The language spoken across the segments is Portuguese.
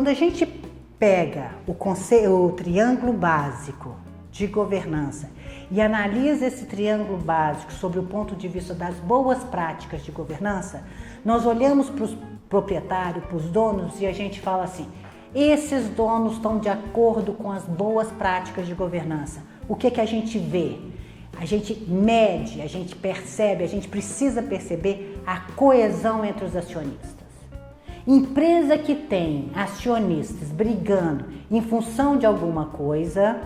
quando a gente pega o triângulo básico de governança e analisa esse triângulo básico sobre o ponto de vista das boas práticas de governança, nós olhamos para os proprietários, para os donos, e a gente fala assim: esses donos estão de acordo com as boas práticas de governança. O que a gente vê? A gente mede, a gente percebe, a gente precisa perceber a coesão entre os acionistas. Empresa que tem acionistas brigando em função de alguma coisa,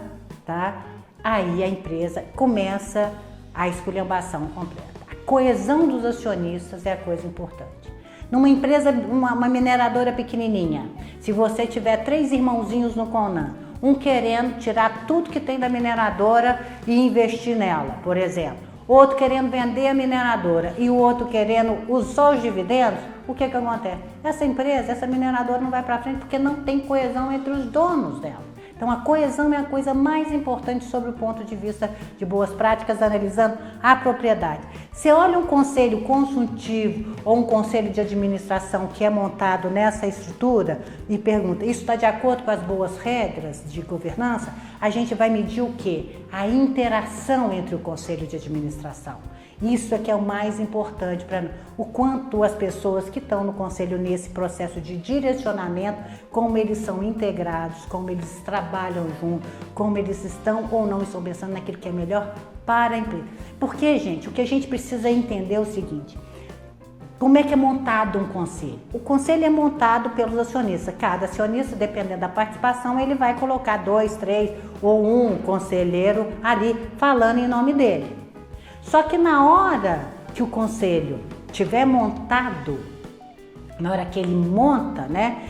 tá? Aí a empresa começa a esculhambação completa. A coesão dos acionistas é a coisa importante. Numa empresa, uma mineradora pequenininha, se você tiver 3 irmãozinhos no Conan, um querendo tirar tudo que tem da mineradora e investir nela, por exemplo, outro querendo vender a mineradora e o outro querendo só os dividendos, o que acontece? Essa empresa, essa mineradora não vai para frente porque não tem coesão entre os donos dela. Então a coesão é a coisa mais importante sobre o ponto de vista de boas práticas, analisando a propriedade. Você olha um conselho consultivo ou um conselho de administração que é montado nessa estrutura e pergunta: isso está de acordo com as boas regras de governança? A gente vai medir o quê? A interação entre o conselho de administração. Isso é que é o mais importante para nós. O quanto as pessoas que estão no conselho nesse processo de direcionamento, como eles são integrados, como eles trabalham junto, como eles estão ou não estão pensando naquilo que é melhor para a empresa. Porque, gente, o que a gente precisa entender é o seguinte: como é que é montado um conselho? O conselho é montado pelos acionistas. Cada acionista, dependendo da participação, ele vai colocar 2, 3 ou um conselheiro ali falando em nome dele. Só que na hora que o conselho tiver montado, na hora que ele monta, né?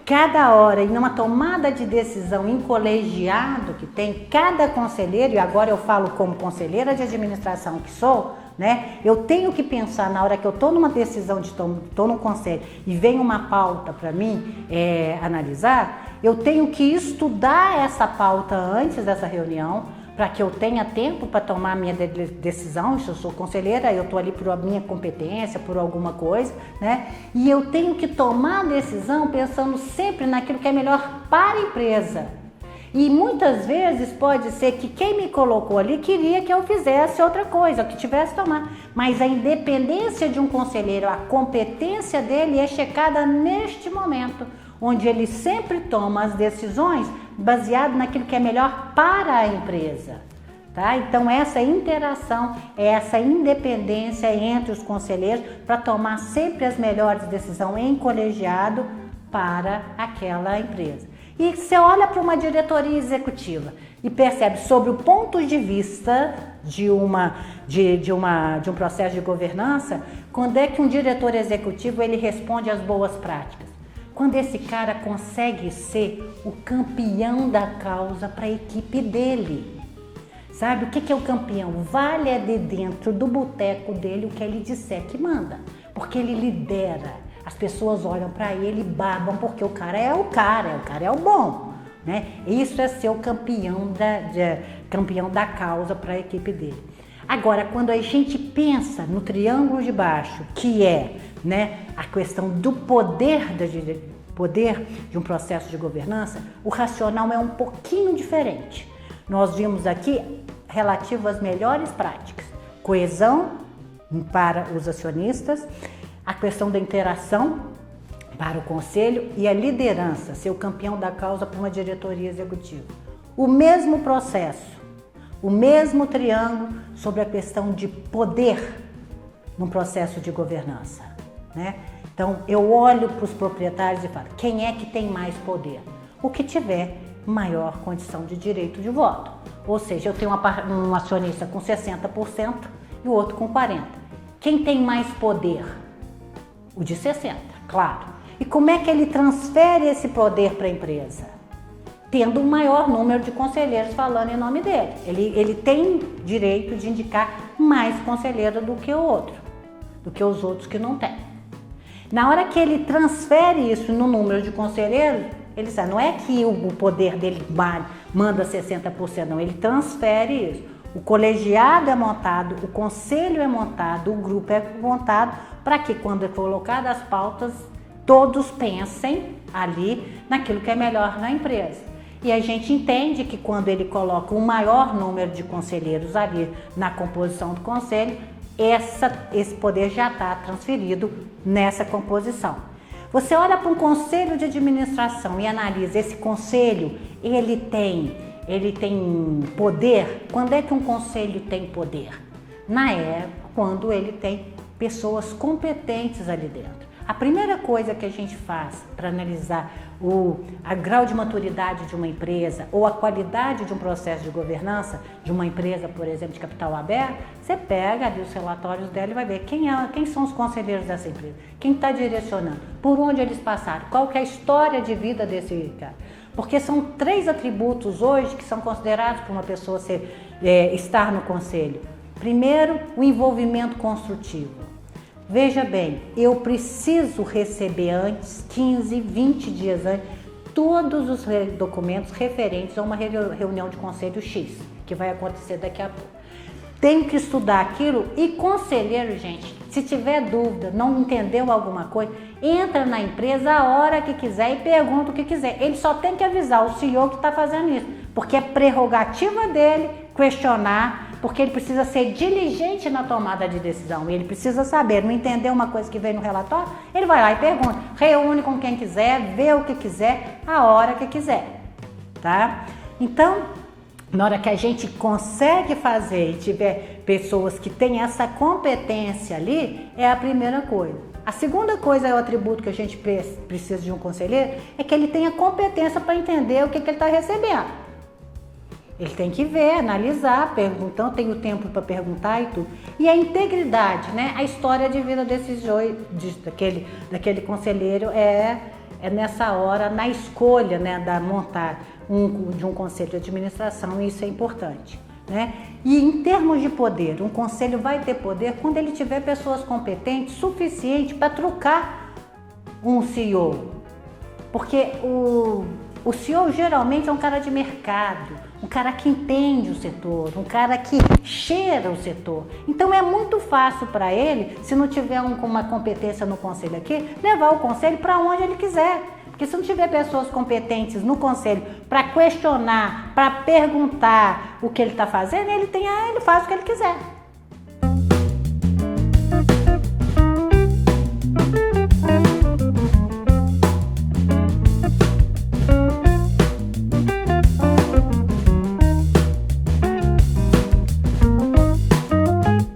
Cada hora, em uma tomada de decisão em colegiado que tem, cada conselheiro, e agora eu falo como conselheira de administração que sou, né? Eu tenho que pensar na hora que eu estou numa decisão, estou num conselho e vem uma pauta para mim analisar, eu tenho que estudar essa pauta antes dessa reunião, para que eu tenha tempo para tomar a minha decisão. Se eu sou conselheira, eu estou ali por a minha competência, por alguma coisa, né? E eu tenho que tomar a decisão pensando sempre naquilo que é melhor para a empresa. E muitas vezes pode ser que quem me colocou ali queria que eu fizesse outra coisa, que tivesse que tomar. Mas a independência de um conselheiro, a competência dele é checada neste momento, onde ele sempre toma as decisões baseado naquilo que é melhor para a empresa, tá? Então essa interação, essa independência entre os conselheiros para tomar sempre as melhores decisões em colegiado para aquela empresa. E você olha para uma diretoria executiva e percebe sobre o ponto de vista de um processo de governança, quando é que um diretor executivo ele responde às boas práticas? Quando esse cara consegue ser o campeão da causa para a equipe dele. Sabe o que é o campeão? Vale de dentro do boteco dele o que ele disser que manda. Porque ele lidera. As pessoas olham para ele e babam porque o cara é o bom. Né? Isso é ser o campeão da causa para a equipe dele. Agora, quando a gente pensa no triângulo de baixo, que é, né, a questão do poder de um processo de governança, o racional é um pouquinho diferente. Nós vimos aqui relativo às melhores práticas, coesão para os acionistas, a questão da interação para o conselho e a liderança, ser o campeão da causa para uma diretoria executiva. O mesmo processo, o mesmo triângulo sobre a questão de poder num processo de governança, né? Então, eu olho para os proprietários e falo: quem é que tem mais poder? O que tiver maior condição de direito de voto. Ou seja, eu tenho um acionista com 60% e o outro com 40%. Quem tem mais poder? O de 60%, claro. E como é que ele transfere esse poder para a empresa? Tendo um maior número de conselheiros falando em nome dele. Ele tem direito de indicar mais conselheiro do que o outro, do que os outros que não têm. Na hora que ele transfere isso no número de conselheiros, ele sabe, não é que o poder dele manda 60%, não, ele transfere isso. O colegiado é montado, o conselho é montado, o grupo é montado para que quando é colocado as pautas, todos pensem ali naquilo que é melhor na empresa. E a gente entende que quando ele coloca um maior número de conselheiros ali na composição do conselho, esse poder já está transferido nessa composição. Você olha para um conselho de administração e analisa esse conselho, ele tem poder. Quando é que um conselho tem poder? Na época, quando ele tem pessoas competentes ali dentro. A primeira coisa que a gente faz para analisar a grau de maturidade de uma empresa ou a qualidade de um processo de governança de uma empresa, por exemplo, de capital aberto, você pega ali os relatórios dela e vai ver quem são os conselheiros dessa empresa, quem está direcionando, por onde eles passaram, qual que é a história de vida desse cara. Porque são 3 atributos hoje que são considerados para uma pessoa estar no conselho. Primeiro, o envolvimento construtivo. Veja bem, eu preciso receber antes, 15, 20 dias antes, todos os documentos referentes a uma reunião de conselho X, que vai acontecer daqui a pouco. Tenho que estudar aquilo e conselheiro, gente, se tiver dúvida, não entendeu alguma coisa, entra na empresa a hora que quiser e pergunta o que quiser. Ele só tem que avisar o CEO que está fazendo isso, porque é prerrogativa dele questionar, porque ele precisa ser diligente na tomada de decisão. Ele precisa saber, não entendeu uma coisa que veio no relatório, ele vai lá e pergunta, reúne com quem quiser, vê o que quiser, a hora que quiser, tá? Então, na hora que a gente consegue fazer e tiver pessoas que têm essa competência ali, é a primeira coisa. A segunda coisa é o atributo que a gente precisa de um conselheiro, é que ele tenha competência para entender o que ele está recebendo. Ele tem que ver, analisar, perguntar, tem o tempo para perguntar e tudo. E a integridade, né? A história de vida daquele conselheiro é nessa hora, na escolha, né, da montar de um conselho de administração, isso é importante, né? E em termos de poder, um conselho vai ter poder quando ele tiver pessoas competentes suficiente para trocar um CEO. Porque o CEO geralmente é um cara de mercado, um cara que entende o setor, um cara que cheira o setor. Então é muito fácil para ele, se não tiver uma competência no conselho aqui, levar o conselho para onde ele quiser. Porque se não tiver pessoas competentes no conselho para questionar, para perguntar o que ele está fazendo, ele faz o que ele quiser.